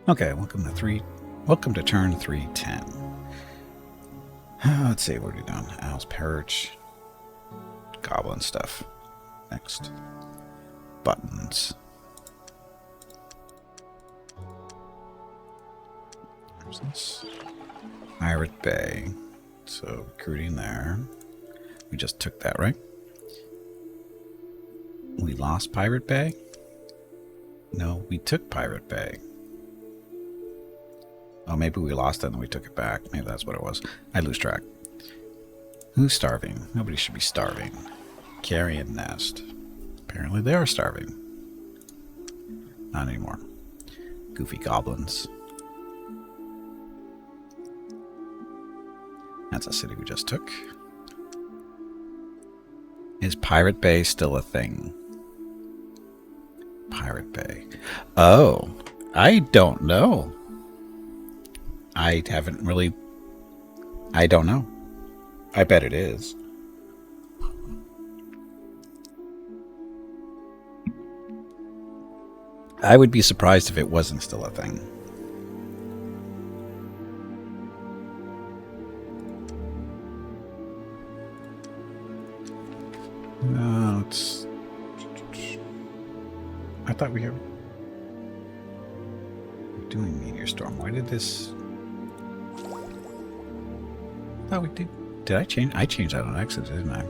Okay, welcome to turn 310. Let's see, what are we doing? Owl's perch. Goblin stuff. Next. Buttons. Where's this? Pirate Bay. So, recruiting there. We just took that, right? We lost Pirate Bay? No, we took Pirate Bay. Oh, maybe we lost it and we took it back. Maybe that's what it was. I lose track. Who's starving? Nobody should be starving. Carrion nest. Apparently they are starving. Not anymore. Goofy goblins. That's a city we just took. Is Pirate Bay still a thing? Pirate Bay. Oh, I don't know. I haven't really... I don't know. I bet it is. I would be surprised if it wasn't still a thing. No, it's... I thought we were doing Meteor Storm. Why did this... I thought we did... Did I change? I changed that on Exit, didn't I?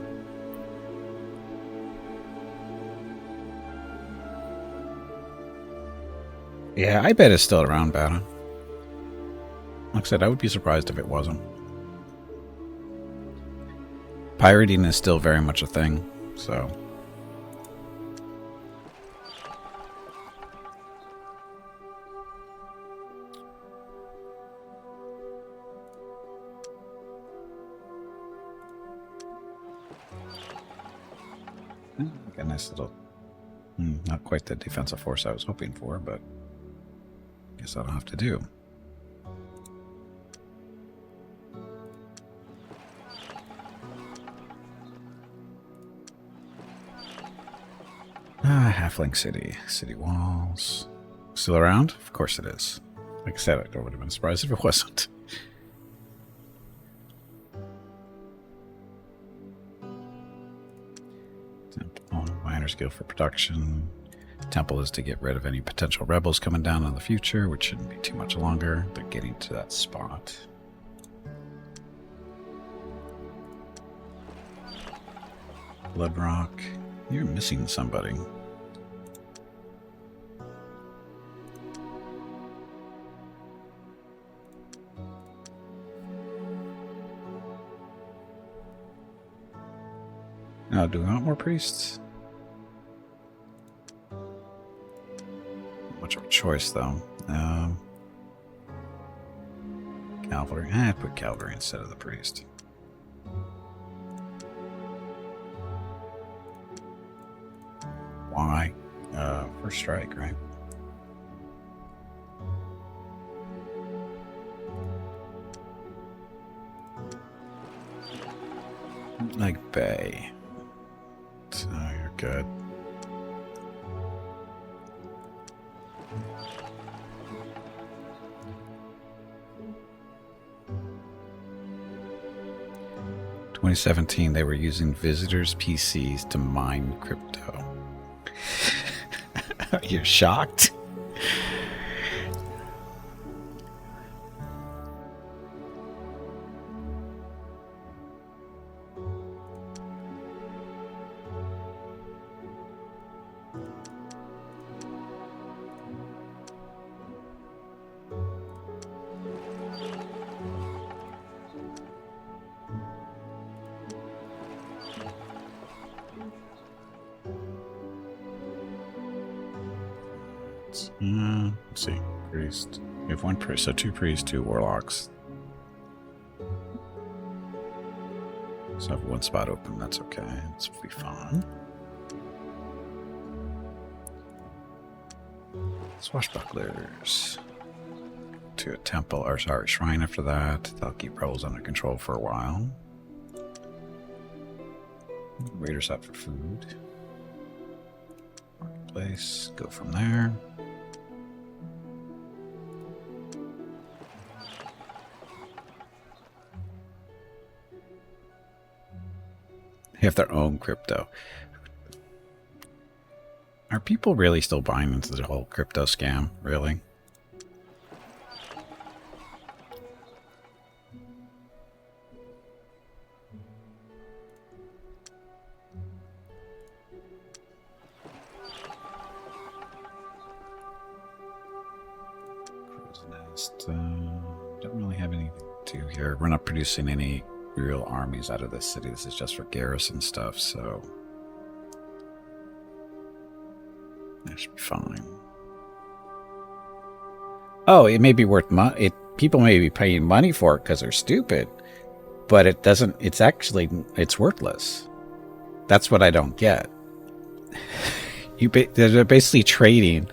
Yeah, I bet it's still around, Batta. Like I said, I would be surprised if it wasn't. Pirating is still very much a thing, so... Got a nice little... not quite the defensive force I was hoping for, but... guess I don't have to do. Halfling City. City walls. Still around? Of course it is. Like I said, I would have been surprised if it wasn't. Temple. Miner's Guild for production. Temple is to get rid of any potential rebels coming down in the future, which shouldn't be too much longer. They're getting to that spot. Bloodrock. You're missing somebody. Now, do we want more priests? Much of a choice, though. Cavalry. I put cavalry instead of the priest. Why? First strike, right? Like Bay. So you're good. In 2017, they were using visitors' PCs to mine crypto. You're shocked? Let's see. Priest. We have one priest, so 2 priests, 2 warlocks. So I have 1 spot open, that's okay. This will be fine. Swashbucklers. To a temple, or sorry, shrine after that. They'll keep rebels under control for a while. Raiders out for food. marketplace. Go from there. They have their own crypto. Are people really still buying into the whole crypto scam? Really? Don't really have anything to do here. We're not producing any real armies out of this city. This is just for garrison stuff, so that should be fine. Oh, it may be worth money. People may be paying money for it because they're stupid, but it doesn't. It's actually worthless. That's what I don't get. They're basically trading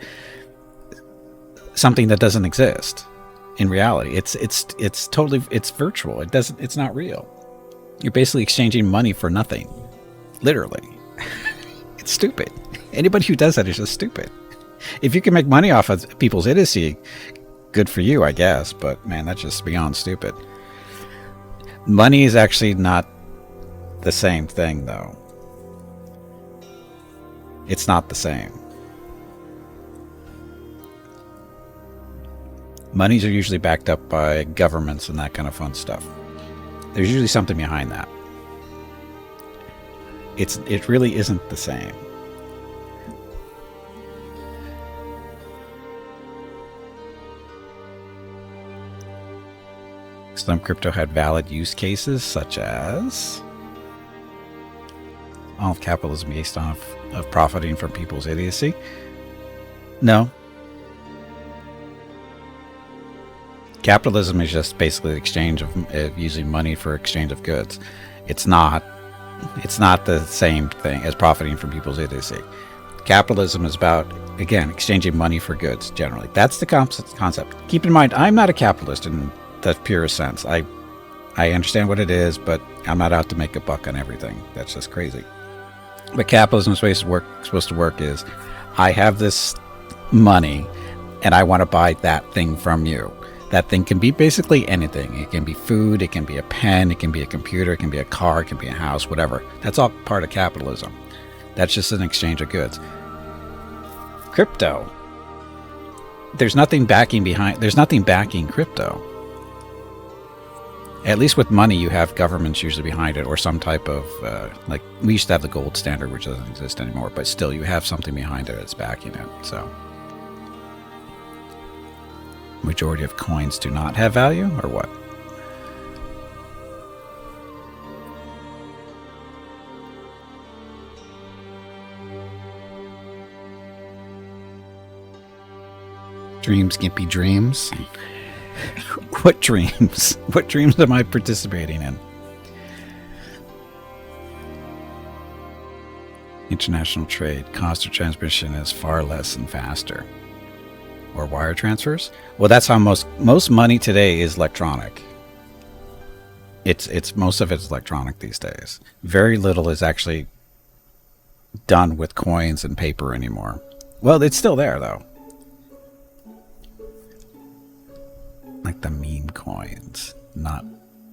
something that doesn't exist in reality. It's totally virtual. It's not real. You're basically exchanging money for nothing. Literally. It's stupid. Anybody who does that is just stupid. If you can make money off of people's idiocy, good for you, I guess, but man, that's just beyond stupid. Money is actually not the same thing, though. It's not the same. Monies are usually backed up by governments and that kind of fun stuff. There's usually something behind that. It really isn't the same. Some crypto had valid use cases, such as all of capitalism based off of profiting from people's idiocy. No. Capitalism is just basically the exchange of using money for exchange of goods. It's not the same thing as profiting from people's idiocy. Capitalism is about, again, exchanging money for goods, generally. That's the concept. Keep in mind, I'm not a capitalist in the purest sense. I understand what it is, but I'm not out to make a buck on everything. That's just crazy. But capitalism is supposed to work is, I have this money, and I want to buy that thing from you. That thing can be basically anything. It can be food, it can be a pen, it can be a computer, it can be a car, it can be a house, whatever. That's all part of capitalism. That's just an exchange of goods. Crypto. There's nothing backing crypto. At least with money, you have governments usually behind it, or some type of, like, we used to have the gold standard, which doesn't exist anymore, but still, you have something behind it that's backing it, so. Majority of coins do not have value, or what? Dreams, Gimpy, dreams. What dreams? What dreams am I participating in? International trade. Cost of transmission is far less and faster. Or wire transfers? Well, that's how most money today is electronic. It's most of it's electronic these days. Very little is actually done with coins and paper anymore. Well, it's still there though. Like the meme coins, not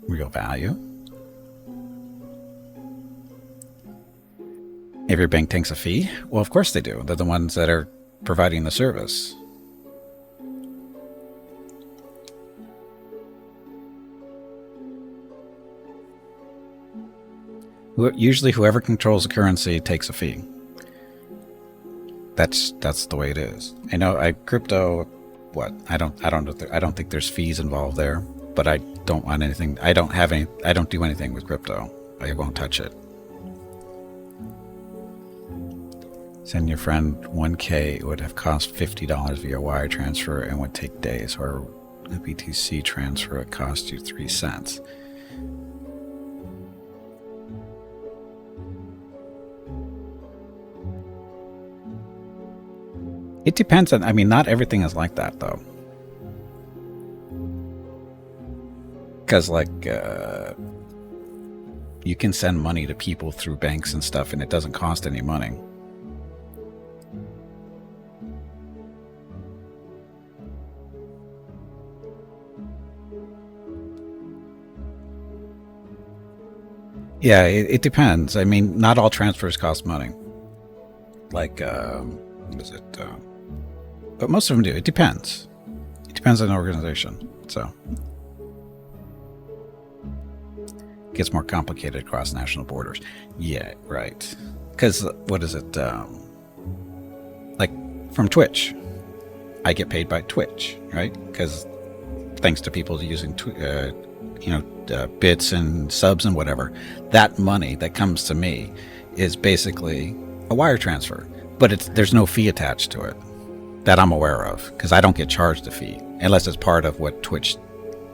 real value. Every bank takes a fee? Well, of course they do. They're the ones that are providing the service. Usually whoever controls the currency takes a fee. That's the way it is. I know crypto, what? I don't think there's fees involved there, but I don't want anything. I don't do anything with crypto. I won't touch it. Send your friend 1K, it would have cost $50 via wire transfer and would take days, or a BTC transfer would cost you 3 cents. It depends on, I mean, not everything is like that, though. Because, like, you can send money to people through banks and stuff, and it doesn't cost any money. Yeah, it depends. I mean, not all transfers cost money. Like, what is it? But most of them do. It depends. It depends on the organization. So it gets more complicated across national borders. Yeah, right. Because what is it? Like from Twitch, I get paid by Twitch, right? Because thanks to people using bits and subs and whatever, that money that comes to me is basically a wire transfer, but there's no fee attached to it that I'm aware of, because I don't get charged a fee unless it's part of what Twitch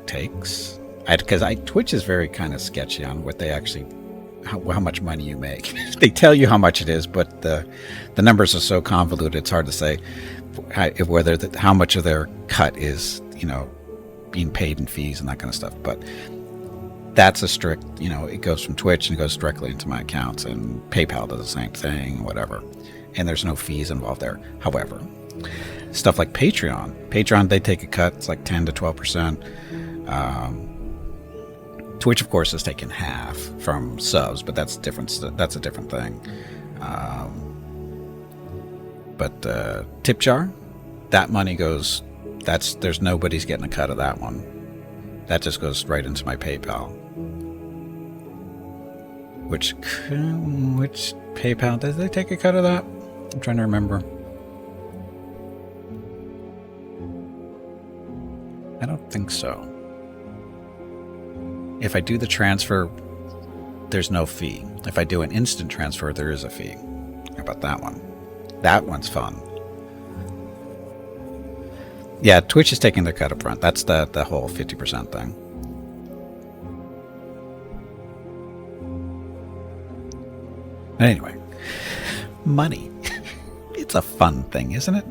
takes. Because Twitch is very kind of sketchy on what they actually, how much money you make. They tell you how much it is, but the numbers are so convoluted it's hard to say how much of their cut is being paid in fees and that kind of stuff. But that's a strict, it goes from Twitch and it goes directly into my accounts, and PayPal does the same thing, whatever. And there's no fees involved there. However, stuff like Patreon, they take a cut. It's like 10 to 12%. Twitch, of course, is taking half from subs, but that's different. That's a different thing. But tip jar, that money goes. There's nobody's getting a cut of that one. That just goes right into my PayPal. Which PayPal, does they take a cut of that? I'm trying to remember. I don't think so. If I do the transfer, there's no fee. If I do an instant transfer, there is a fee. How about that one? That one's fun. Yeah, Twitch is taking their cut up front. That's the whole 50% thing. But anyway, money. It's a fun thing, isn't it?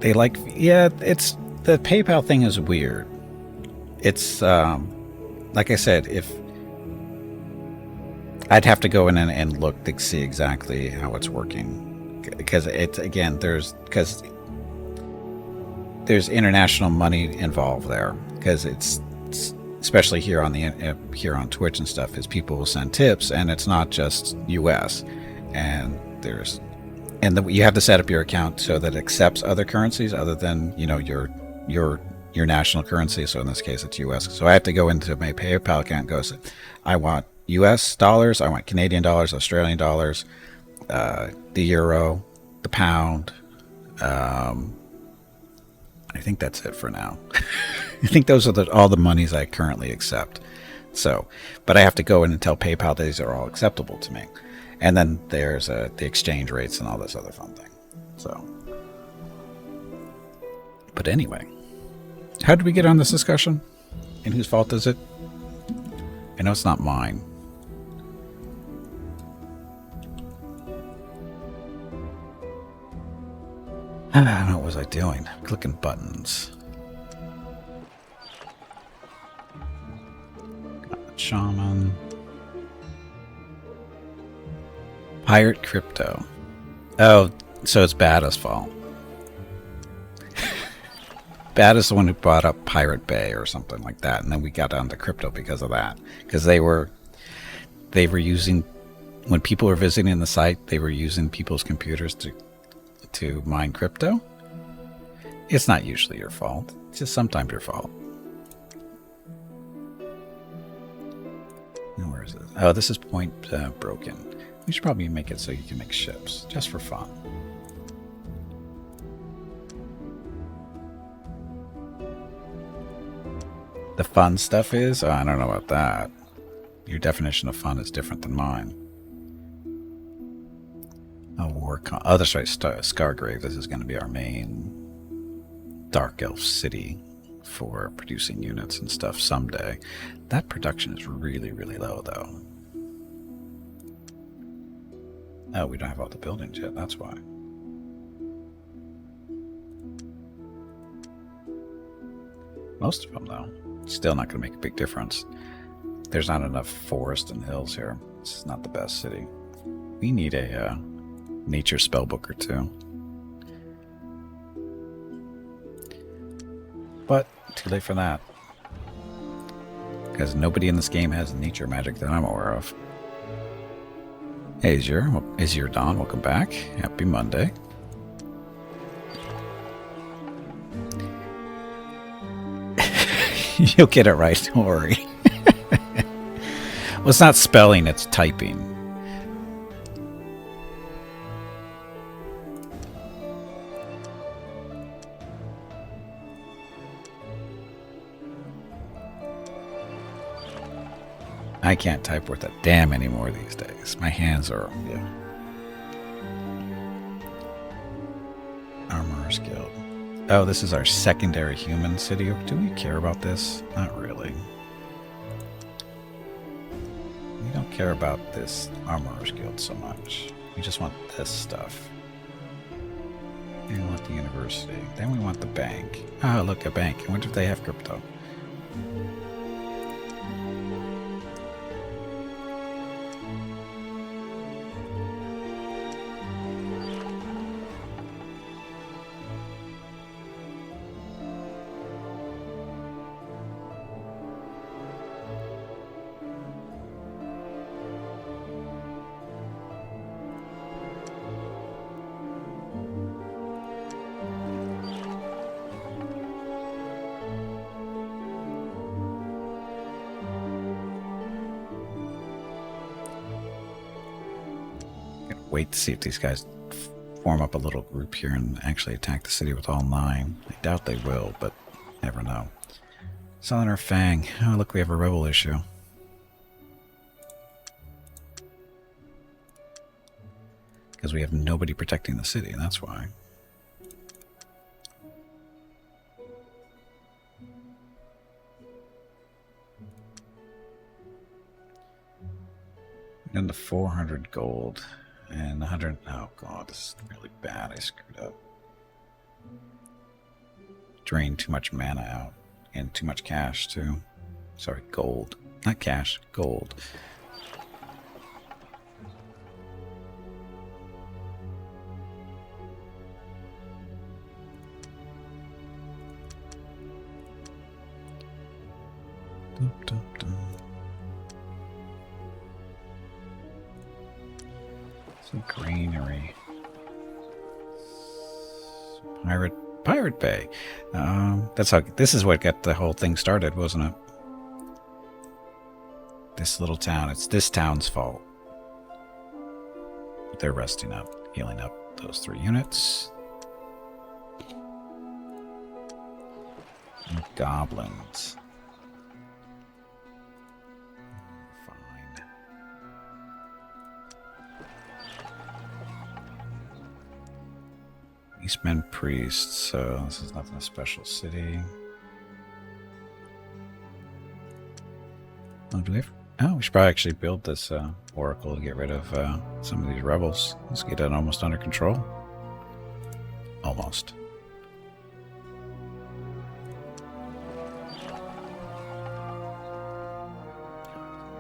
It's the PayPal thing is weird. It's like I said, if I'd have to go in and look to see exactly how it's working. Because there's international money involved there, because it's especially here on Twitch and stuff, is people will send tips, and it's not just US, and you have to set up your account so that it accepts other currencies other than your national currency. So in this case, it's US. So I have to go into my PayPal account and go, I want US dollars, I want Canadian dollars, Australian dollars, the euro, the pound. I think that's it for now. I think those are all the monies I currently accept. So, but I have to go in and tell PayPal these are all acceptable to me. And then there's the exchange rates and all this other fun thing. So, but anyway, how did we get on this discussion? And whose fault is it? I know it's not mine. I don't know, what was I doing? Clicking buttons. Got the shaman. Pirate crypto. Oh, so it's Bada's fault. Bada's the one who brought up Pirate Bay or something like that, and then we got down to crypto because of that. Because they were using, when people were visiting the site, they were using people's computers to mine crypto. It's not usually your fault. It's just sometimes your fault. Where is it? Oh, this is point broken. We should probably make it so you can make ships, just for fun. The fun stuff is? Oh, I don't know about that. Your definition of fun is different than mine. Oh, that's right, Scargrave. This is going to be our main Dark Elf city for producing units and stuff someday. That production is really, really low, though. Oh, we don't have all the buildings yet, that's why. Most of them, though. Still not going to make a big difference. There's not enough forest and hills here. This is not the best city. We need a nature spellbook or two. But too late for that. Because nobody in this game has nature magic that I'm aware of. Hey, Azure Dawn, welcome back. Happy Monday. You'll get it right, don't worry. Well, it's not spelling, it's typing. I can't type worth a damn anymore these days. My hands are, yeah. Armorer's Guild. Oh, this is our secondary human city. Do we care about this? Not really. We don't care about this Armorer's Guild so much. We just want this stuff. We want the university. Then we want the bank. Oh, look, a bank. I wonder if they have crypto. Wait to see if these guys form up a little group here and actually attack the city with all 9. I doubt they will, but you never know. Southern Fang. Oh, look, we have a rebel issue. Because we have nobody protecting the city, that's why. And the 400 gold. And 100... Oh, God, this is really bad. I screwed up. Drained too much mana out. And too much cash, too. Sorry, gold. Not cash, gold. Dum, dum, dum. Greenery. Pirate Bay. That's how. This is what got the whole thing started, wasn't it? This little town. It's this town's fault. They're resting up, healing up those 3 units. And goblins. Eastmen priests, so this is nothing a special city. Oh, do we have, oh, we should probably actually build this oracle to get rid of some of these rebels. Let's get it almost under control. Almost.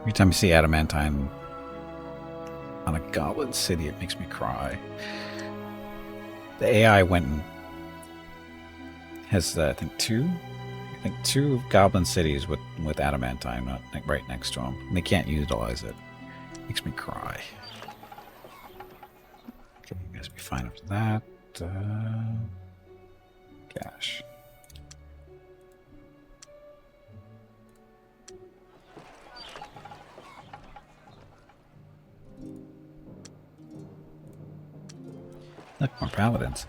Every time you see adamantine on a goblin city, it makes me cry. The AI went and has, I think, two goblin cities with adamantine right next to them. And they can't utilize it. Makes me cry. Okay, you guys be fine after that. Cash. Look, more paladins.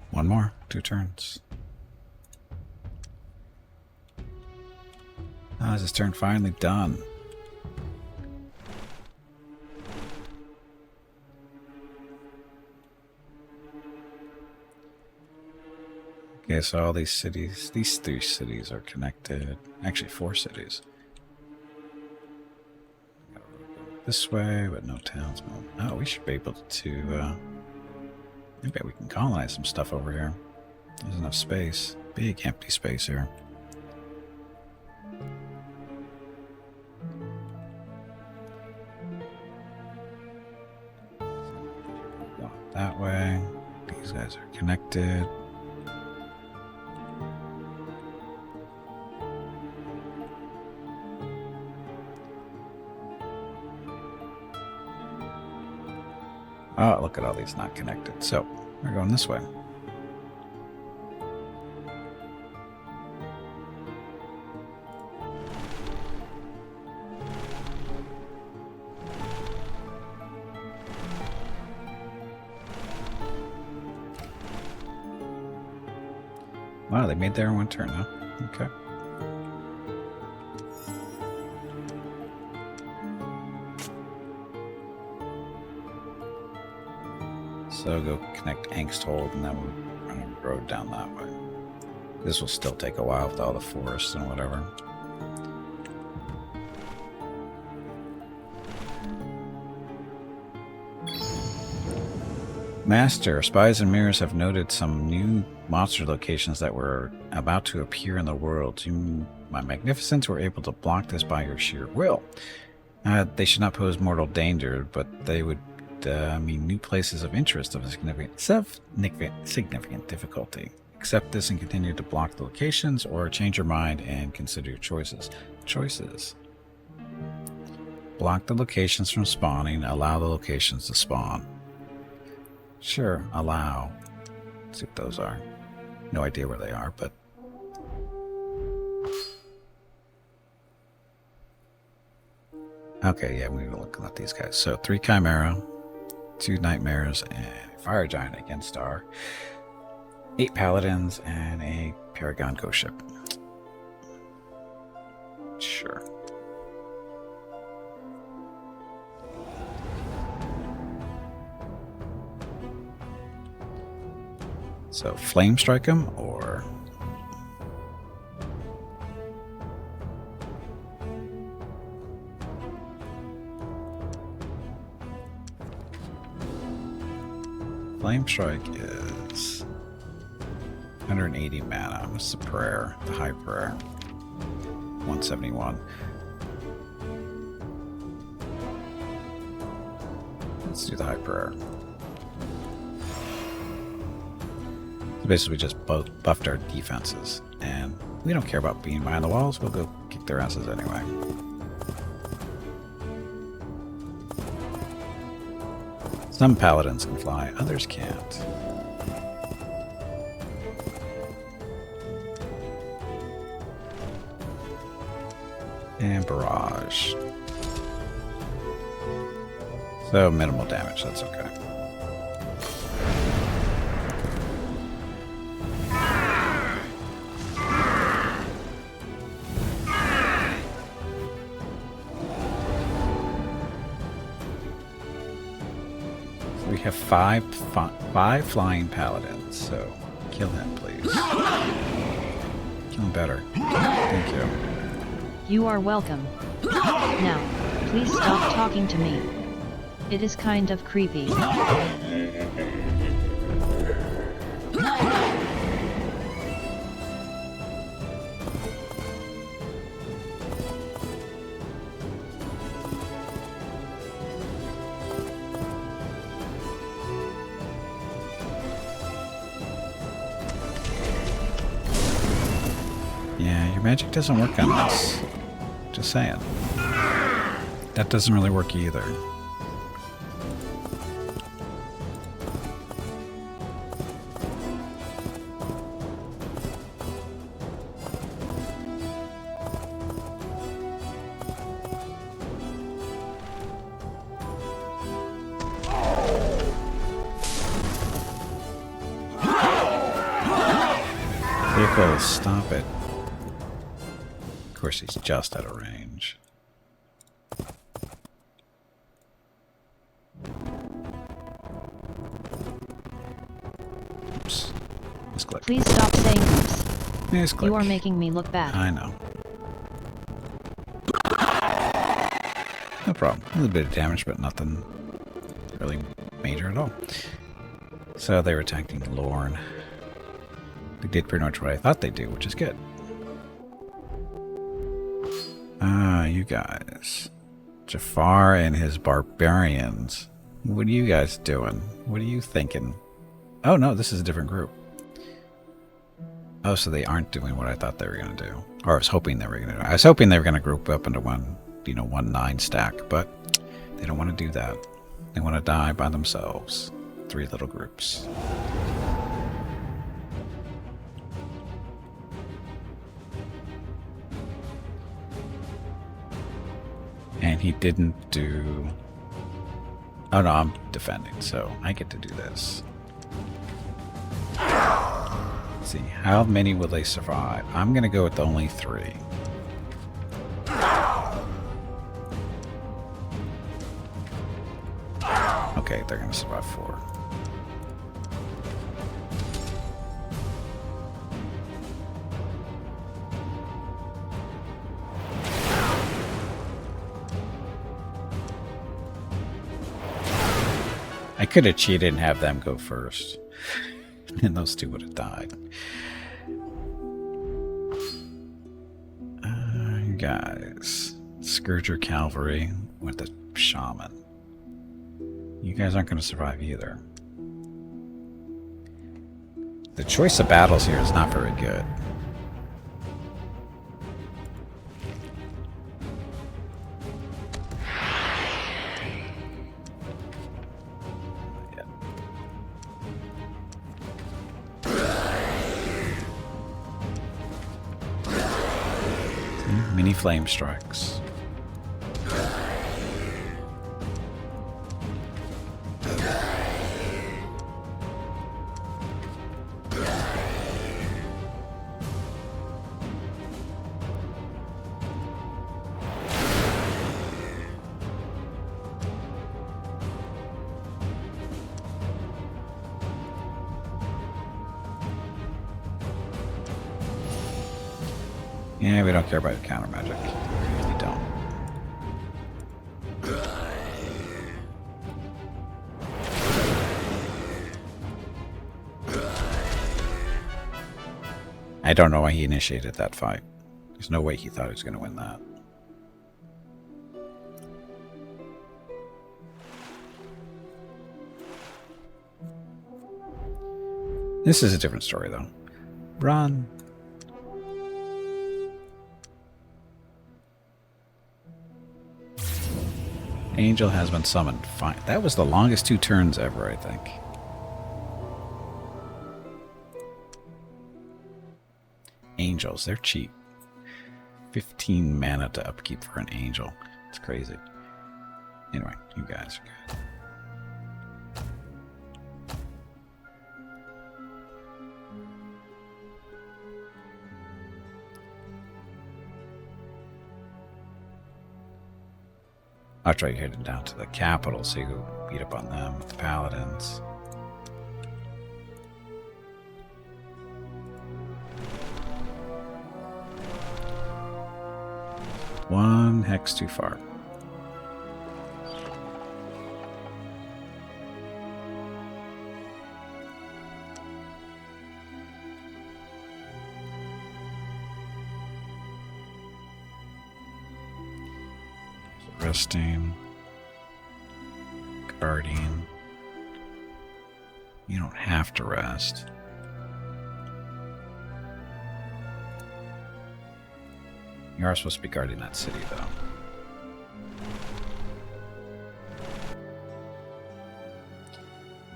One more. 2 turns. Ah, is this turn finally done? Okay, so all these cities, these 3 cities are connected. Actually, 4 cities. This way, but no towns. Oh, we should be able to... Maybe we can colonize some stuff over here. There's enough space. Big empty space here. Go that way. These guys are connected. Oh, look at all these not connected. So, we're going this way. Wow, they made their own turn, huh? Okay. So go connect Angsthold and then we'll run a road down that way. This will still take a while with all the forests and whatever. Master, spies and mirrors have noted some new monster locations that were about to appear in the world. You, my magnificence, were able to block this by your sheer will. They should not pose mortal danger, but they would mean new places of interest of significant difficulty. Accept this and continue to block the locations, or change your mind and consider your choices. Choices. Block the locations from spawning, allow the locations to spawn. Sure, allow. Let's see what those are. No idea where they are, but... Okay, yeah, we were looking at these guys. So, 3 Chimera, 2 Nightmares, and a Fire Giant against Star. 8 Paladins, and a Paragon Ghost Ship. Sure. So, Flame Strike him, or... Flame Strike is 180 mana. What's the prayer? The high prayer. 171. Let's do the high prayer. So basically, we just buffed our defenses, and we don't care about being behind the walls. We'll go kick their asses anyway. Some paladins can fly, others can't. And barrage. So minimal damage, that's okay. We have five flying paladins, so kill him, please. Kill him better. Thank you. You are welcome. Now, please stop talking to me. It is kind of creepy. Yeah, your magic doesn't work on this. Just saying. That doesn't really work either. Vehicle, stop it. Of course, he's just out of range. Oops. Misclick. Please stop saying oops. Misclick. You are making me look bad. I know. No problem. A little bit of damage, but nothing really major at all. So they were attacking Lorne. They did pretty much what I thought they'd do, which is good. Ah, you guys. Jafar and his barbarians. What are you guys doing? What are you thinking? Oh no, this is a different group. Oh, so they aren't doing what I thought they were going to do. Or I was hoping they were going to do. I was hoping they were going to group up into one, 1/9 stack, but they don't want to do that. They want to die by themselves. 3 little groups. And he didn't do... Oh no, I'm defending, so I get to do this. Let's see, how many will they survive? I'm going to go with only 3. Okay, they're going to survive 4. I could have cheated and have them go first. And those 2 would have died. You guys. Scourge Cavalry with the Shaman. You guys aren't going to survive either. The choice of battles here is not very good. Mini flame strikes. Yeah, we don't care about counter magic. We really don't. I don't know why he initiated that fight. There's no way he thought he was going to win that. This is a different story, though. Run. Angel has been summoned. Fine. That was the longest 2 turns ever, I think. Angels, they're cheap. 15 mana to upkeep for an angel. It's crazy. Anyway, you guys are good. I'll try heading down to the capital so you go beat up on them with the paladins. One hex too far. Resting. Guardian. You don't have to rest. You are supposed to be guarding that city, though.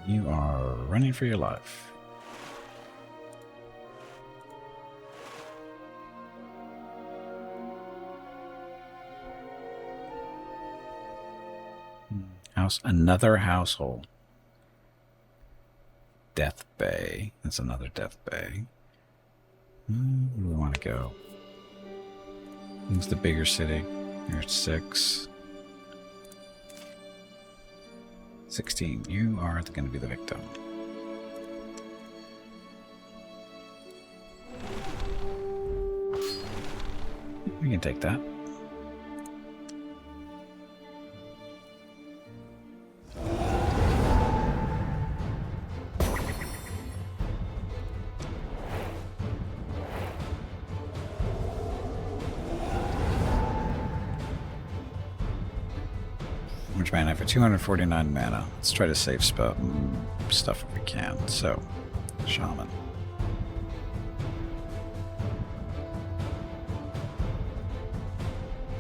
You are running for your life. Another household. Death Bay. That's another Death Bay. Where do we want to go? Who's the bigger city? There's 6. 16. You are going to be the victim. We can take that. Mana for 249 mana. Let's try to save stuff if we can. So, Shaman.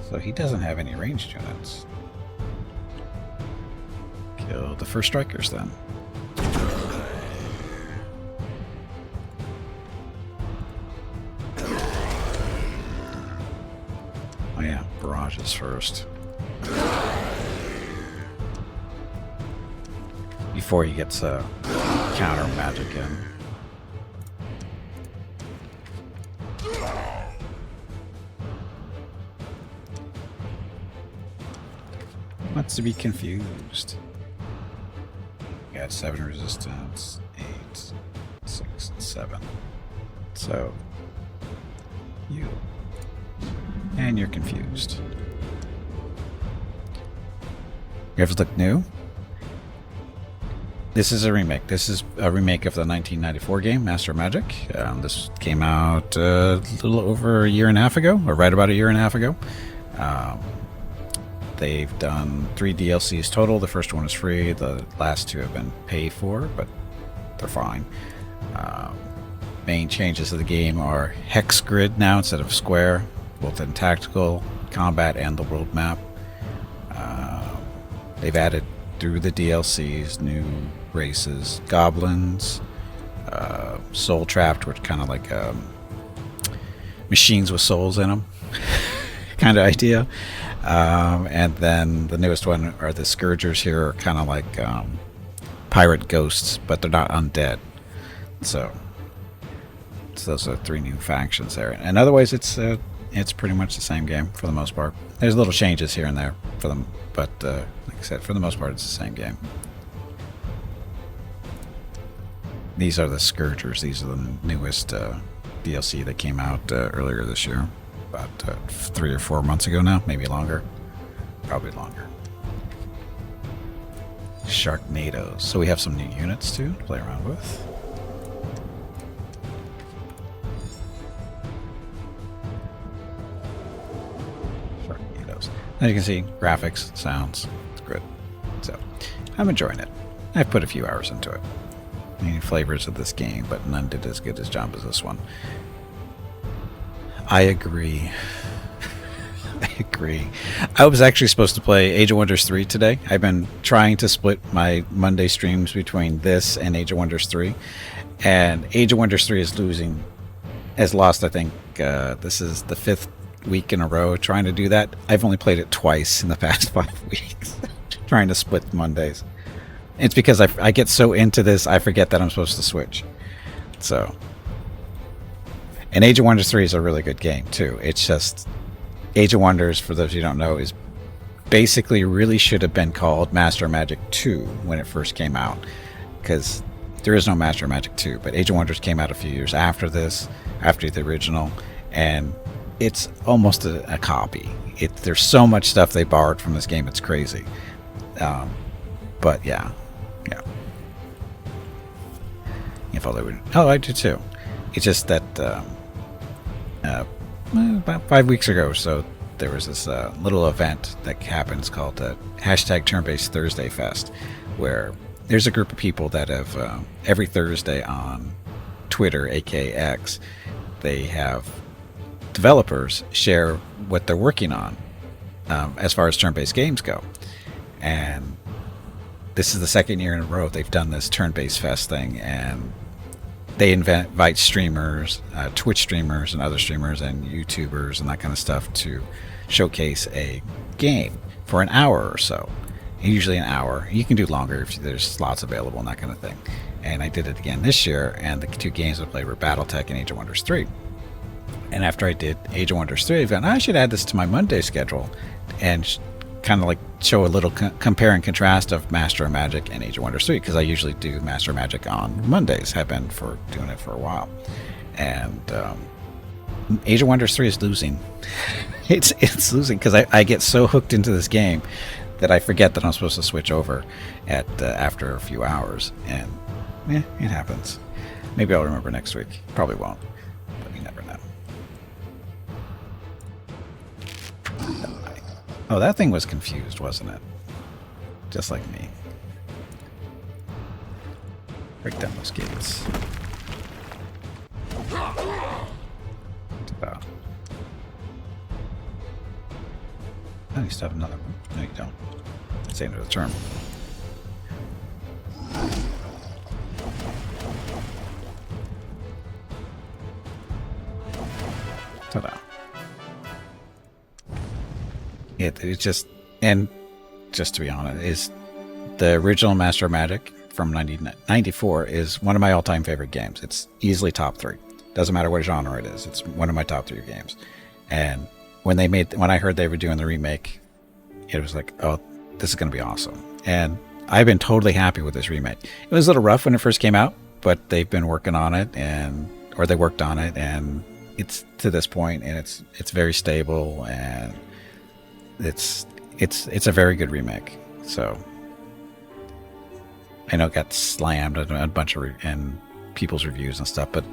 So he doesn't have any ranged units. Okay, Kill the first strikers then. Oh yeah, barrages first. Before he gets counter magic in. Wants to be confused. Got 7 resistance, 8, 6, and 7. So you and you're confused. You have to look new. This is a remake. This is a remake of the 1994 game, Master of Magic. This came out a little over a year and a half ago, or right about a year and a half ago. They've done 3 DLCs total. The first one is free. The last 2 have been paid for, but they're fine. Main changes of the game are hex grid now instead of square, both in tactical, combat, and the world map. They've added through the DLCs new races, goblins, soul trapped, which kind of like machines with souls in them kind of idea. And then the newest one are the Scourgers here, are kind of like pirate ghosts, but they're not undead. So those are 3 new factions there. And otherwise, it's pretty much the same game for the most part. There's little changes here and there for them, but like I said, for the most part, it's the same game. These are the Scourgers. These are the newest DLC that came out earlier this year. About 3 or 4 months ago now, maybe longer. Probably longer. Sharknadoes. So we have some new units too to play around with. Sharknadoes. As you can see, graphics, sounds, it's good. So I'm enjoying it. I've put a few hours into it. Many flavors of this game, but none did as good as job as this one. I agree. I agree. I was actually supposed to play Age of Wonders 3 today. I've been trying to split my Monday streams between this and Age of Wonders 3. And Age of Wonders 3 is losing. Has lost, I think, this is the 5th week in a row trying to do that. I've only played it twice in the past 5 weeks. Trying to split Mondays. It's because I get so into this, I forget that I'm supposed to switch. So... And Age of Wonders 3 is a really good game, too. It's just... Age of Wonders, for those who don't know, is basically really should have been called Master of Magic 2 when it first came out. Because there is no Master of Magic 2, but Age of Wonders came out a few years after this, after the original, and it's almost a copy. There's so much stuff they borrowed from this game, it's crazy. But yeah. Oh, I do too. It's just that... about 5 weeks ago or so, there was this little event that happens called hashtag Turn-Based Thursday Fest, where there's a group of people that have every Thursday on Twitter, aka X, they have developers share what they're working on as far as turn-based games go. And this is the 2nd year in a row they've done this Turn-Based Fest thing, and they invite streamers, Twitch streamers and other streamers and YouTubers and that kind of stuff to showcase a game for an hour or so. Usually an hour. You can do longer if there's slots available and that kind of thing. And I did it again this year, and the 2 games I played were BattleTech and Age of Wonders 3. And after I did Age of Wonders 3, I found I should add this to my Monday schedule and kind of like show a little compare and contrast of Master of Magic and Age of Wonders 3, because I usually do Master of Magic on Mondays, have been for doing it for a while. And Age of Wonders 3 is losing. it's losing because I get so hooked into this game that I forget that I'm supposed to switch over after a few hours, and it happens. Maybe I'll remember next week. Probably won't, but you never know. Oh, that thing was confused, wasn't it? Just like me. Break down those gates. About. Oh, you still have another one. No, you don't. That's the end of the turn. don't know. It just, and just to be honest, is the original Master of Magic from 1994 is one of my all-time favorite games. It's easily top 3. Doesn't matter what genre it is. It's one of my top 3 games. And when I heard they were doing the remake, it was like, oh, this is going to be awesome. And I've been totally happy with this remake. It was a little rough when it first came out, but they've been working on it, or they worked on it, and it's to this point, and it's very stable, and it's a very good remake. So I know it got slammed in a bunch of and people's reviews and stuff, but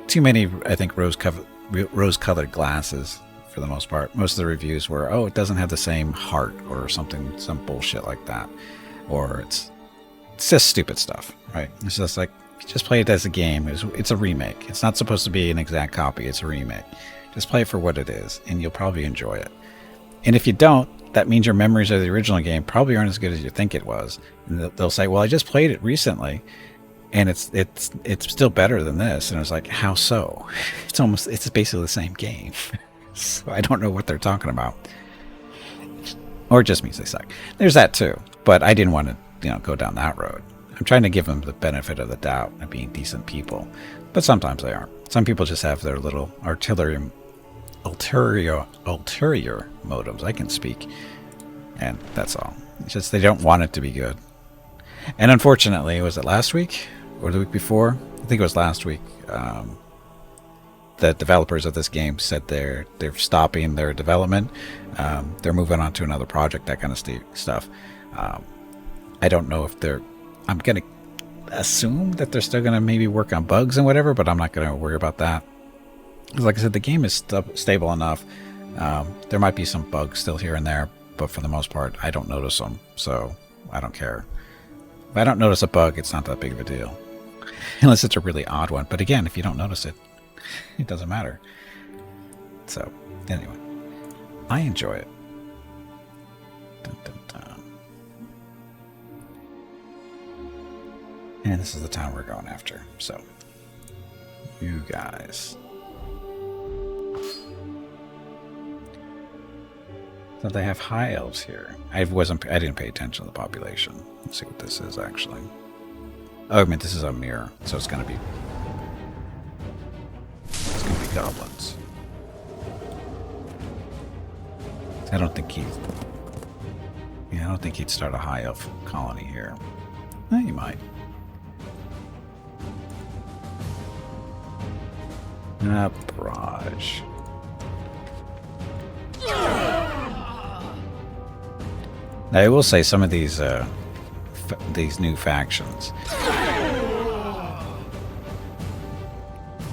too many, I think, rose-colored glasses for the most part. Most of the reviews were, oh, it doesn't have the same heart or something, some bullshit like that, or it's just stupid stuff, right? It's just like, just play it as a game. It's a remake. It's not supposed to be an exact copy. It's a remake. Just play it for what it is, and you'll probably enjoy it. And if you don't, that means your memories of the original game probably aren't as good as you think it was. And they'll say, well, I just played it recently, and it's still better than this. And it's like, how so? It's basically the same game. So I don't know what they're talking about. Or it just means they suck. There's that too. But I didn't want to, go down that road. I'm trying to give them the benefit of the doubt of being decent people. But sometimes they aren't. Some people just have their little ulterior motives. I can speak. And that's all. It's just they don't want it to be good. And unfortunately, was it last week or the week before? I think it was last week. The developers of this game said they're stopping their development. They're moving on to another project, that kind of stuff. I don't know if I'm going to assume that they're still going to maybe work on bugs and whatever, but I'm not going to worry about that. Because like I said, the game is stable enough. There might be some bugs still here and there, but for the most part, I don't notice them, so I don't care. If I don't notice a bug, it's not that big of a deal. Unless it's a really odd one. But again, if you don't notice it, it doesn't matter. So, anyway. I enjoy it. Dun, dun, dun. And this is the town we're going after. So, you guys. So they have high elves here. I didn't pay attention to the population. Let's see what this is actually. Oh, I mean, this is a mirror, so it's gonna be goblins. I don't think he'd start a high elf colony here. He might. Barrage. Now, I will say some of these new factions,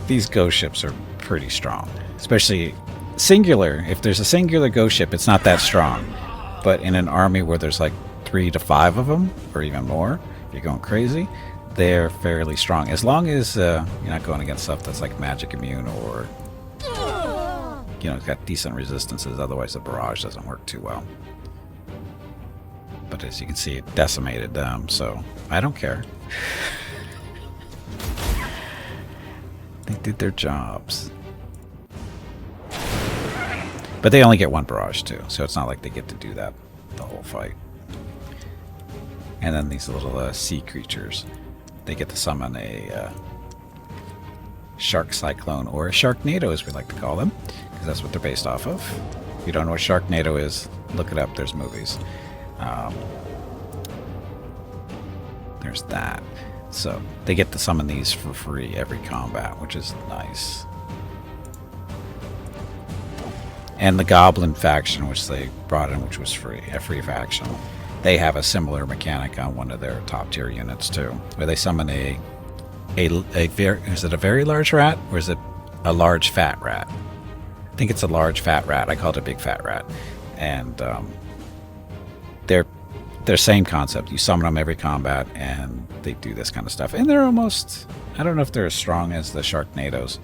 these ghost ships are pretty strong, especially singular. If there's a singular ghost ship, it's not that strong, but in an army where there's like 3 to 5 of them, or even more, if you're going crazy, they're fairly strong. As long as you're not going against stuff that's like magic immune or it's got decent resistances. Otherwise, the barrage doesn't work too well. But as you can see, it decimated them, so I don't care. They did their jobs. But they only get 1 barrage too, so it's not like they get to do that the whole fight. And then these little sea creatures, they get to summon a shark cyclone, or a sharknado as we like to call them, because that's what they're based off of. If you don't know what sharknado is, look it up. There's movies. There's that. So they get to summon these for free every combat, which is nice. And the Goblin faction, which they brought in, which was free, a free faction, they have a similar mechanic on one of their top tier units too, where they summon is it a very large rat, or is it a large fat rat? I think it's a large fat rat. I call it a big fat rat. And they're same concept. You summon them every combat, and they do this kind of stuff. And they're almost, I don't know if they're as strong as the Sharknadoes,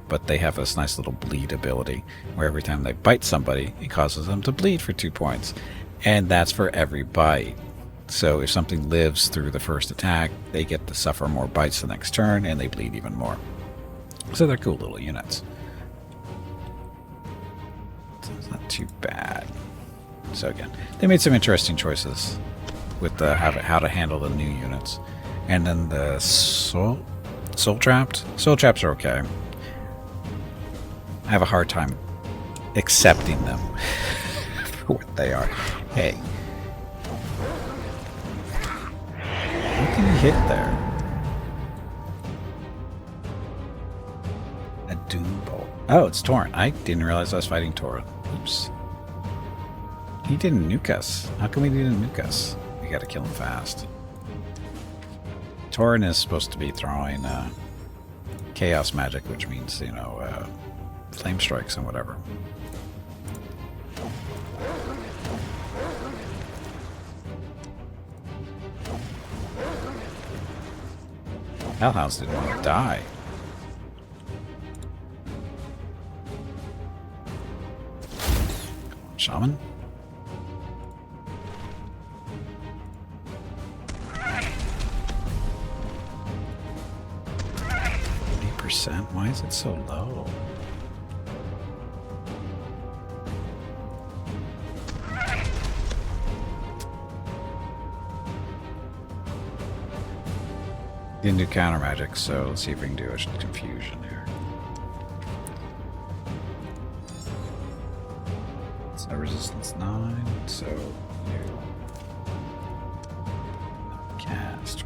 but they have this nice little bleed ability, where every time they bite somebody, it causes them to bleed for 2 points. And that's for every bite. So if something lives through the first attack, they get to suffer more bites the next turn, and they bleed even more. So they're cool little units. too bad. So again, they made some interesting choices with how to handle the new units. And then the soul traps are okay. I have a hard time accepting them for what they are. Hey. What can you hit there? A Doom Bolt. Oh, it's Torrent. I didn't realize I was fighting Torrent. Oops. He didn't nuke us. How come he didn't nuke us? We gotta kill him fast. Torrent is supposed to be throwing chaos magic, which means, you know, flame strikes and whatever. Hellhounds didn't want to die. Shaman? Why is it so low? Didn't do counter magic, so let's see if we can do a confusion here. It's a resistance 9, so you cast.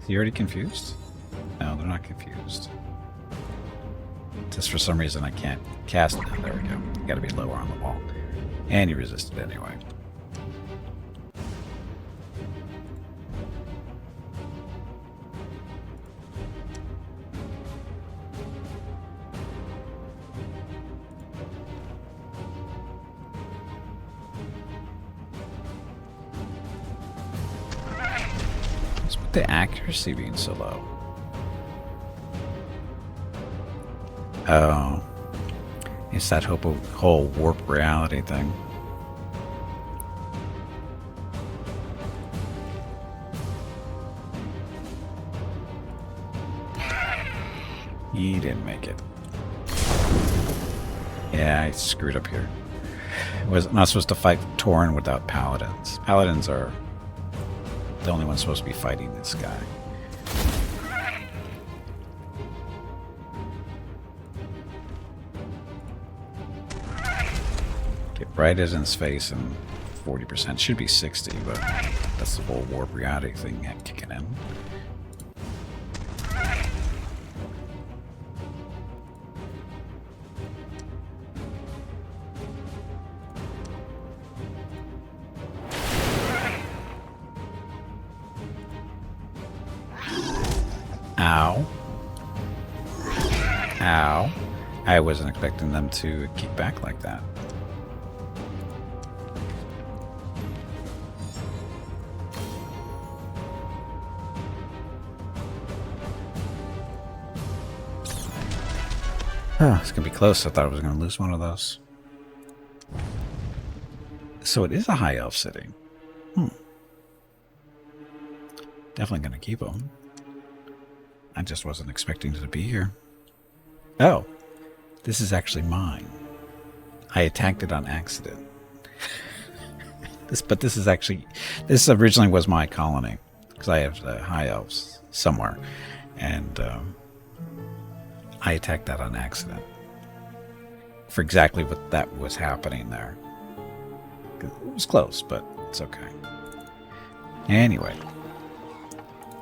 Is he already confused? No, they're not confused. Just for some reason I can't cast it. There we go. You gotta be lower on the wall. And you resisted anyway. What's with the accuracy being so low? Oh. It's that whole warp reality thing. He didn't make it. Yeah, I screwed up here. I was not supposed to fight Tauren without paladins. Paladins are the only ones supposed to be fighting this guy. Get right as in his face, and 40%. Should be 60, but that's the whole warp reality thing kicking in. Ow. Ow. I wasn't expecting them to kick back like that. Oh, it's going to be close. I thought I was going to lose one of those. So it is a high elf city. Definitely going to keep them. I just wasn't expecting it to be here. Oh, this is actually mine. I attacked it on accident. This originally was my colony, because I have high elves somewhere, and I attacked that on accident for exactly what that was happening there. It was close, but it's okay. Anyway,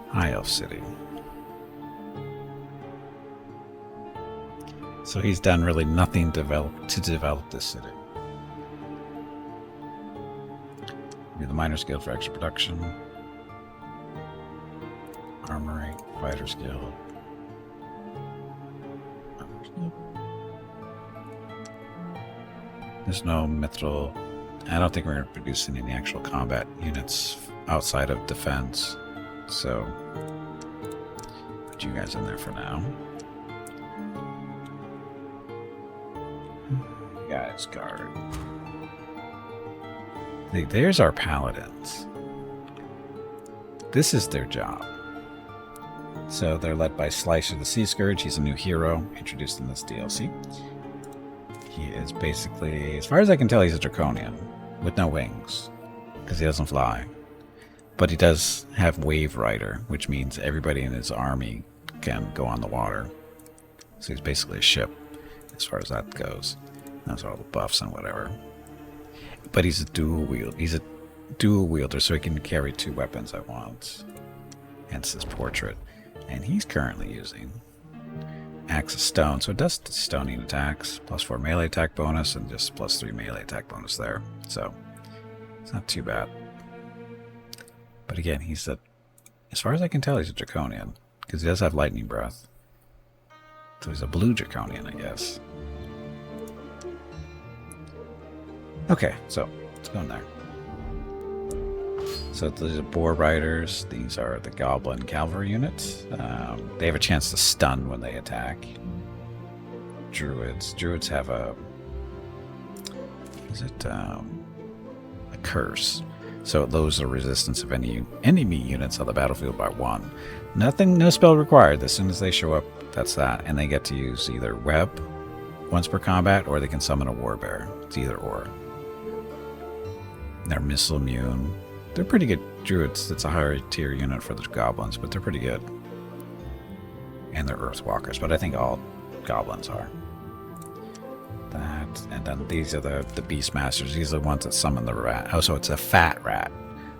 High Elf City. So he's done really nothing to develop this city. Be the Miners Guild for extra production. Armory, Fighters Guild. There's no mithril. I don't think we're going to produce any actual combat units outside of defense. So, put you guys in there for now. Guys, guard. There's our paladins. This is their job. So they're led by Slicer the Sea Scourge. He's a new hero introduced in this DLC. He is basically, as far as I can tell, he's a draconian with no wings because he doesn't fly. But he does have Wave Rider, which means everybody in his army can go on the water. So he's basically a ship as far as that goes. Those are all the buffs and whatever. But he's a dual wielder, so he can carry 2 weapons at once. Hence his portrait. And he's currently using Axe of Stone, so it does stoning attacks, +4 melee attack bonus, and just +3 melee attack bonus there. So it's not too bad. But again, he's as far as I can tell, he's a draconian, because he does have lightning breath. So he's a blue draconian, I guess. Okay, so let's go in there. So these are boar riders. These are the goblin cavalry units. They have a chance to stun when they attack. Druids have a curse. So it lowers the resistance of any enemy units on the battlefield by 1. No spell required. As soon as they show up, that's that. And they get to use either web once per combat, or they can summon a warbear. It's either or. They're missile immune. They're pretty good druids. It's a higher tier unit for the goblins, but they're pretty good. And they're earthwalkers, but I think all goblins are. That, and then these are the beastmasters. These are the ones that summon the rat. Oh, so it's a fat rat.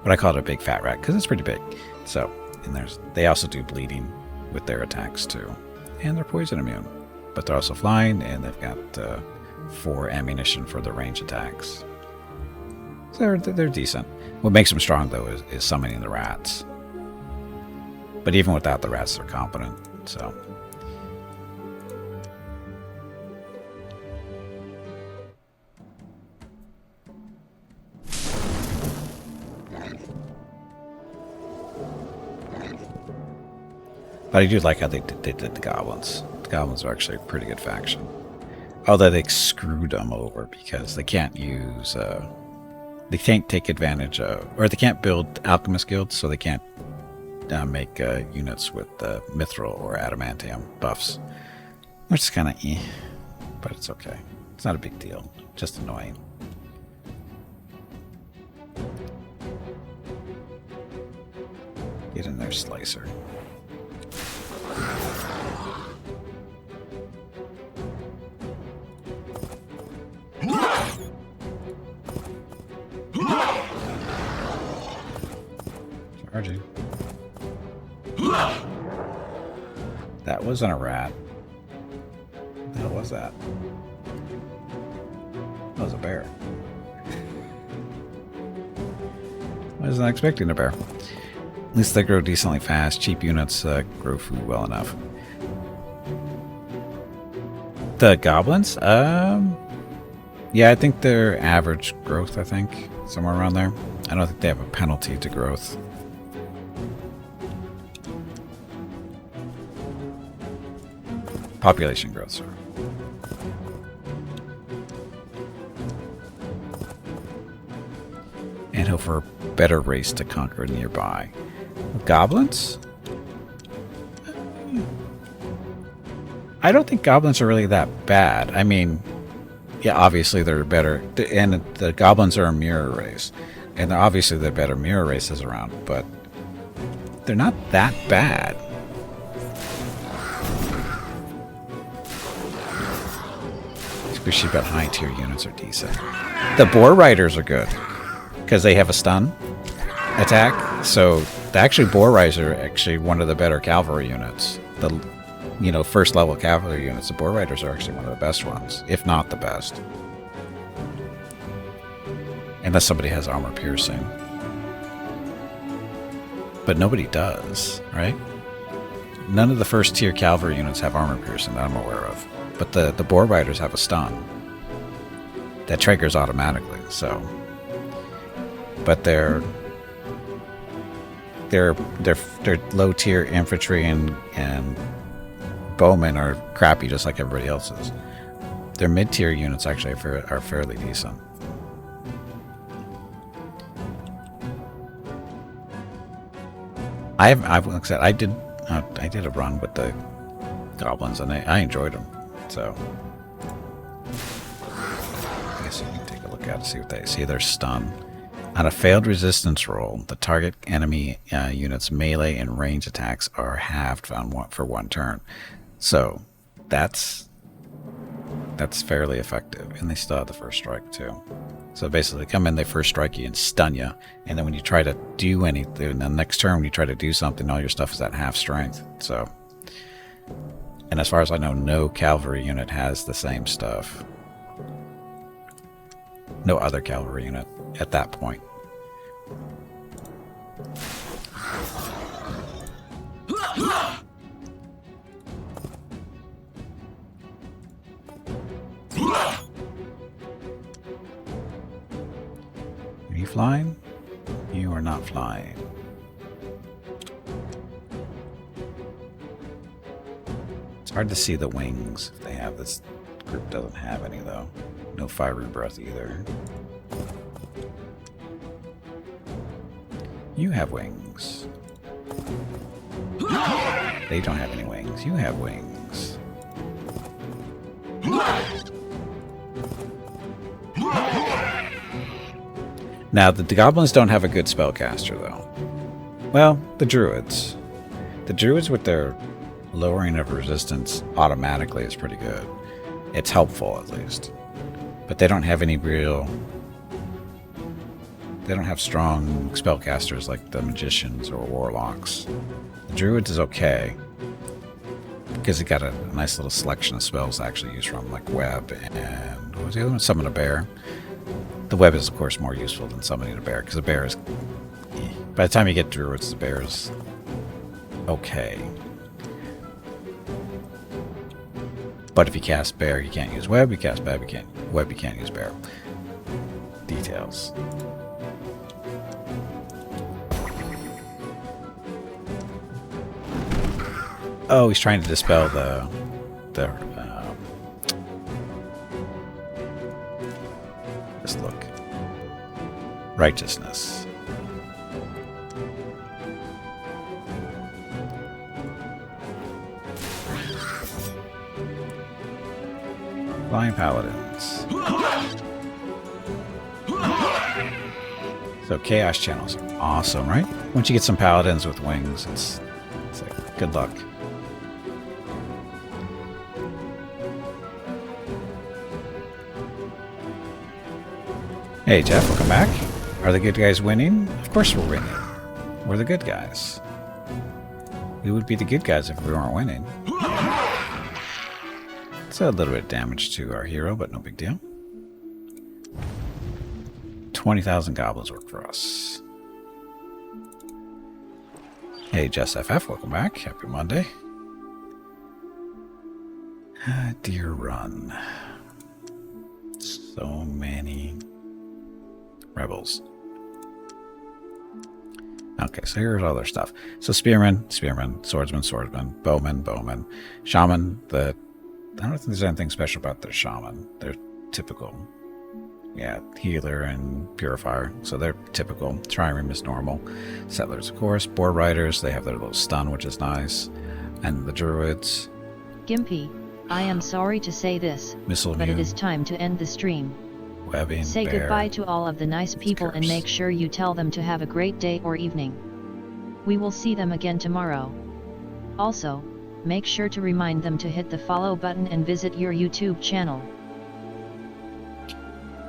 But I call it a big fat rat because it's pretty big. So, and they also do bleeding with their attacks too. And they're poison immune. But they're also flying, and they've got 4 ammunition for their range attacks. So they're decent. What makes them strong, though, is summoning the rats. But even without the rats, they're competent. So. But I do like how they did the goblins. The goblins are actually a pretty good faction. Although they screwed them over because they can't use... they can't take advantage of... Or they can't build alchemist guilds, so they can't make units with mithril or adamantium buffs. Which is kind of but it's okay. It's not a big deal. Just annoying. Get in there, Slicer. Charging. That wasn't a rat. What the hell was that? That was a bear. I wasn't expecting a bear. At least they grow decently fast. Cheap units grow food well enough. The goblins? Yeah, I think they're average growth, I think. Somewhere around there. I don't think they have a penalty to growth. Population growth, sorry. And hope for a better race to conquer nearby. Goblins? I don't think goblins are really that bad. I mean, yeah, obviously they're better. And the goblins are a mirror race. And obviously they're better mirror races around, but they're not that bad. Especially about high tier units are decent. The boar riders are good because they have a stun attack. So actually boar riders are actually one of the better cavalry units. The first level cavalry units, the boar riders are actually one of the best ones, if not the best. Unless somebody has armor piercing. But nobody does, right? None of the first tier cavalry units have armor piercing that I'm aware of. But the boar riders have a stun that triggers automatically, so. But they're low tier infantry and bowmen are crappy just like everybody else's. Their mid tier units actually are fairly decent. I've like I said, I did I did a run with the goblins, and I enjoyed them. So I guess you can take a look at it, see what they see. They're stunned. On a failed resistance roll, the target enemy unit's melee and range attacks are halved for 1 turn. So that's fairly effective, and they still have the first strike too. So basically, they come in, they first strike you and stun you, and then when you try to do anything, the next turn when you try to do something, all your stuff is at half strength. So, and as far as I know, no cavalry unit has the same stuff. No other cavalry unit at that point. Are you flying? You are not flying. It's hard to see the wings if they have this. Group doesn't have any though. No fiery breath either. You have wings. They don't have any wings. You have wings. Now, the goblins don't have a good spellcaster, though. Well, the druids. The druids with their lowering of resistance automatically is pretty good. It's helpful, at least. But they don't have any real... They don't have strong spellcasters like the magicians or warlocks. The druids is okay, because it got a nice little selection of spells to actually use from, like web and... What was the other one? Summon a bear. The web is, of course, more useful than summoning a bear, because a bear is... By the time you get druids, the bear is okay. But if you cast bear, you can't use web. You cast web, you can't use bear. Details. Oh, he's trying to dispel the just look. Righteousness. Flying paladins. So chaos channels are awesome, right? Once you get some paladins with wings, it's like good luck. Hey Jeff, welcome back. Are the good guys winning? Of course we're winning. We're the good guys. We would be the good guys if we weren't winning. It's a little bit of damage to our hero, but no big deal. 20,000 goblins work for us. Hey Jess FF, welcome back. Happy Monday. Deer Run. So many rebels. Okay, so here's all their stuff. So spearmen, swordsman, bowman. Shaman, I don't think there's anything special about their shaman. They're typical. Yeah, healer and purifier. So they're typical. Trireme is normal. Settlers, of course. Boar riders, they have their little stun, which is nice. And the druids. Gimpy, I am sorry to say this, Missile but immune, it is time to end the stream. webbing, Say bear. goodbye to all of the nice people and curse. make sure you tell them to have a great day or evening. We will see them again tomorrow. Also, make sure to remind them to hit the follow button and visit your YouTube channel.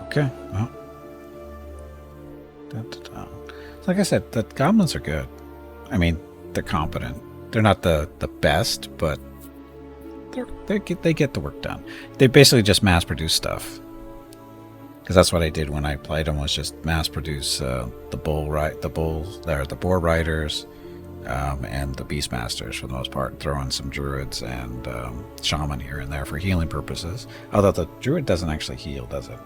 Okay, well. So like I said, the goblins are good. I mean, they're competent. They're not the best, but they get the work done. They basically just mass produce stuff. Because that's what I did when I played them, was just mass produce the boar riders, and the beastmasters for the most part. Throw in some druids and shaman here and there for healing purposes. Although the druid doesn't actually heal, does it?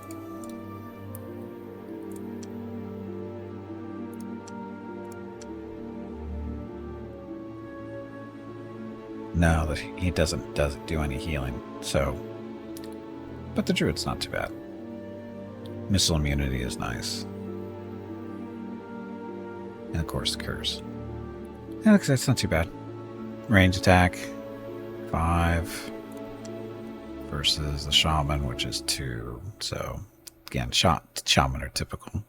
No, that he doesn't do any healing. So, but the druid's not too bad. Missile immunity is nice. And of course the curse. Yeah, that's not too bad. range attack, 5 versus the shaman, which is 2. So again, shaman are typical.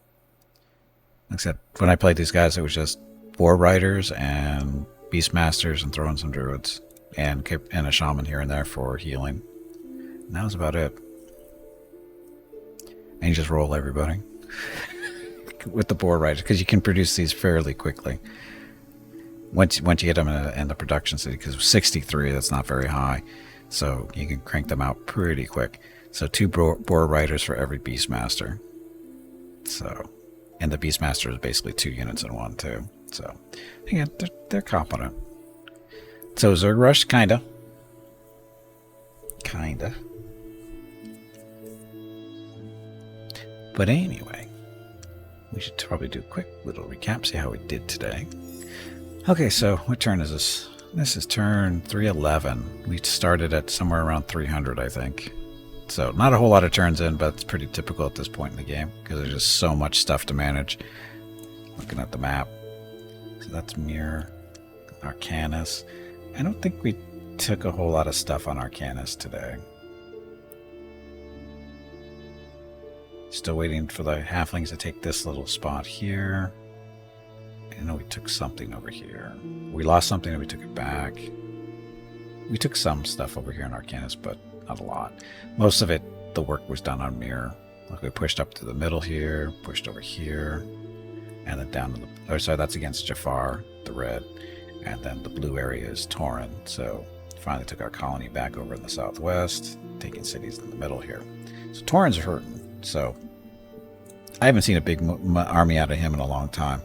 Except when I played these guys, it was just war riders and beastmasters and throwing some druids and a shaman here and there for healing. And that was about it. And you just roll everybody with the boar riders because you can produce these fairly quickly. Once you get them in the production city, because 63, that's not very high, so you can crank them out pretty quick. So 2 boar riders for every beastmaster. So, and the beastmaster is basically 2 units in one too. So, again, they're competent. So Zerg Rush, kinda. But anyway, we should probably do a quick little recap, see how we did today. Okay, so what turn is this? This is turn 311. We started at somewhere around 300, I think. So not a whole lot of turns in, but it's pretty typical at this point in the game because there's just so much stuff to manage. Looking at the map. So that's Mirror, Arcanus. I don't think we took a whole lot of stuff on Arcanus today. Still waiting for the halflings to take this little spot here. I know we took something over here. We lost something and we took it back. We took some stuff over here in Arcanus, but not a lot. Most of it, the work was done on Mirror. Like we pushed up to the middle here, pushed over here, and then down to the... Oh, sorry, that's against Jafar, the red. And then the blue area is Tauren. So finally took our colony back over in the southwest, taking cities in the middle here. So Tauren's hurting. So I haven't seen a big army out of him in a long time.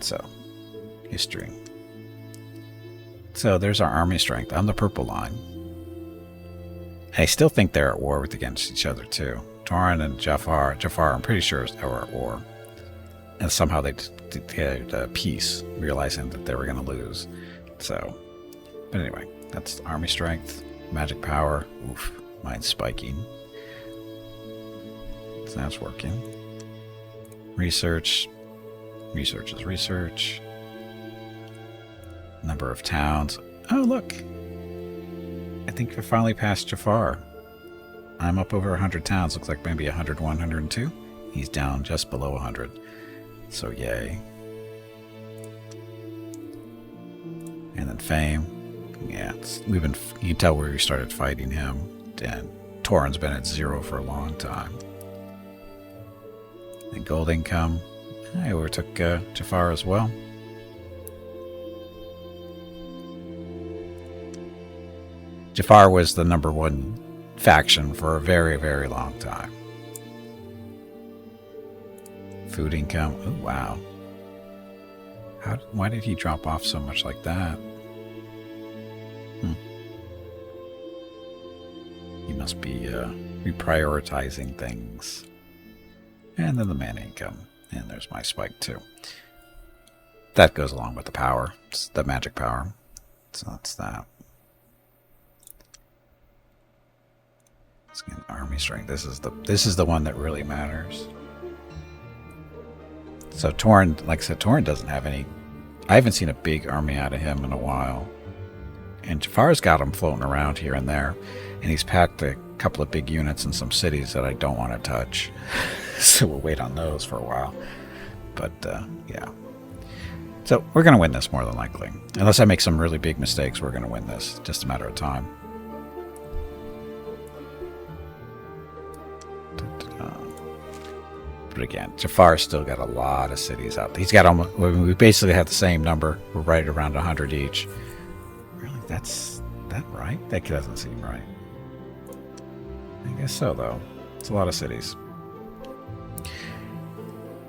So, history. So there's our army strength on the purple line. I still think they're at war against each other too. Tauren and Jafar, I'm pretty sure are at war. And somehow they declared peace, realizing that they were going to lose. So, but anyway, that's army strength, magic power. Oof, mine's spiking. So that's working. Research. Research is research. Number of towns. Oh, look. I think we're finally past Jafar. I'm up over 100 towns. Looks like maybe 101, 102. He's down just below 100. So, yay. And then Fame. Yeah, you can tell where we started fighting him. And Tauren's been at 0 for a long time. And gold income. I overtook Jafar as well. Jafar was the #1 faction for a very, very long time. Food income. Oh, wow. Why did he drop off so much like that? He must be reprioritizing things. And then the mana income. And there's my spike too. That goes along with the power. It's the magic power. So that's that. Let's get army strength. This is the one that really matters. So Tauren, like I said, Tauren doesn't have any. I haven't seen a big army out of him in a while. And Jafar's got him floating around here and there. And he's packed a couple of big units in some cities that I don't want to touch. So we'll wait on those for a while. But, yeah. So we're going to win this more than likely. Unless I make some really big mistakes, we're going to win this. Just a matter of time. But again, Jafar's still got a lot of cities out there. He's got almost... We basically have the same number. We're right around 100 each. Really? That's... that right? That doesn't seem right. I guess so, though. It's a lot of cities.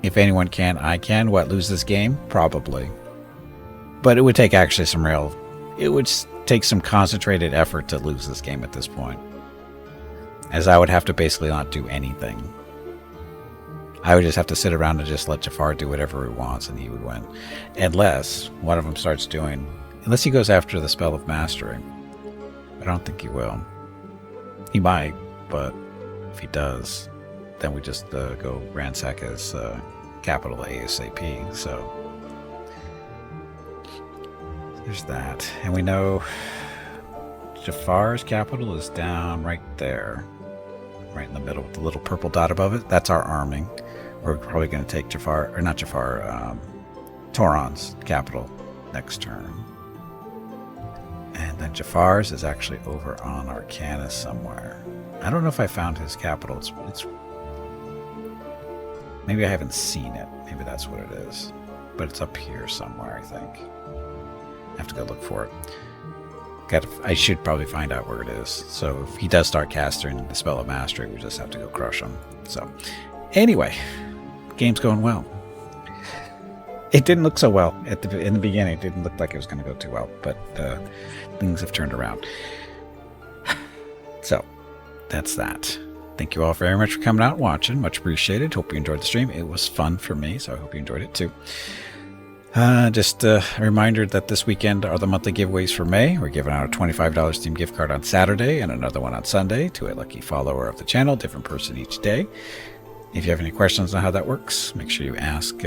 If anyone can, I can. What, lose this game? Probably. But it would take actually some real... It would take some concentrated effort to lose this game at this point. As I would have to basically not do anything. I would just have to sit around and just let Jafar do whatever he wants and he would win. Unless one of them starts doing... Unless he goes after the spell of mastery. I don't think he will. He might, but if he does, then we just go ransack his capital ASAP. So there's that. And we know Jafar's capital is down right there. Right in the middle with the little purple dot above it. That's our arming. We're probably going to take Jafar, or not Jafar, Toron's capital next turn. And then Jafar's is actually over on Arcana somewhere. I don't know if I found his capital. It's maybe I haven't seen it. Maybe that's what it is. But it's up here somewhere, I think. I have to go look for it. I should probably find out where it is. So if he does start casting the spell of mastery, we just have to go crush him. So anyway, game's going well. It didn't look so well in the beginning. It didn't look like it was going to go too well, but things have turned around. So that's that. Thank you all very much for coming out and watching. Much appreciated. Hope you enjoyed the stream. It was fun for me, so I hope you enjoyed it too. Just a reminder that this weekend are the monthly giveaways for May. We're giving out a $25 Steam gift card on Saturday and another one on Sunday to a lucky follower of the channel, different person each day. If you have any questions on how that works, make sure you ask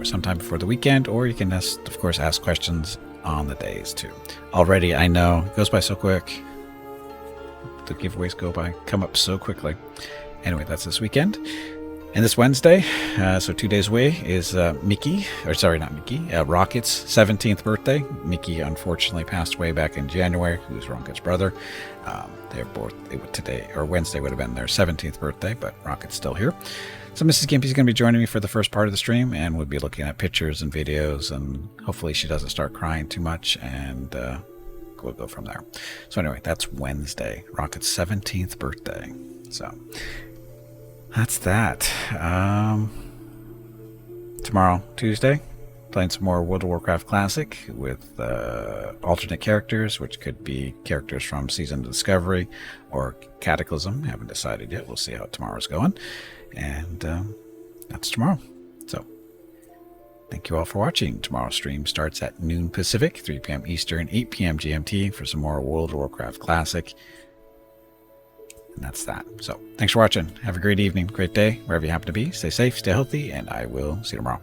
sometime before the weekend, or you can, of course, ask questions on the days too. Already, I know, it goes by so quick. The giveaways come up so quickly. Anyway, that's this weekend. And this Wednesday, so 2 days away, is Rocket's 17th birthday. Mickey unfortunately passed away back in January, who's Rocket's brother. Wednesday would have been their 17th birthday, but Rocket's still here. So Mrs. Gimpy's going to be joining me for the first part of the stream, and we'll be looking at pictures and videos, and hopefully she doesn't start crying too much, and we'll go from there. So anyway, that's Wednesday, Rocket's 17th birthday. So that's that. Tomorrow, Tuesday, playing some more World of Warcraft Classic with alternate characters, which could be characters from Season of Discovery or Cataclysm. Haven't decided yet. We'll see how tomorrow's going. And that's tomorrow. So thank you all for watching. Tomorrow's stream starts at noon Pacific, 3 p.m. Eastern, 8 p.m. GMT for some more World of Warcraft Classic. And that's that. So thanks for watching. Have a great evening, great day, wherever you happen to be. Stay safe, stay healthy, and I will see you tomorrow.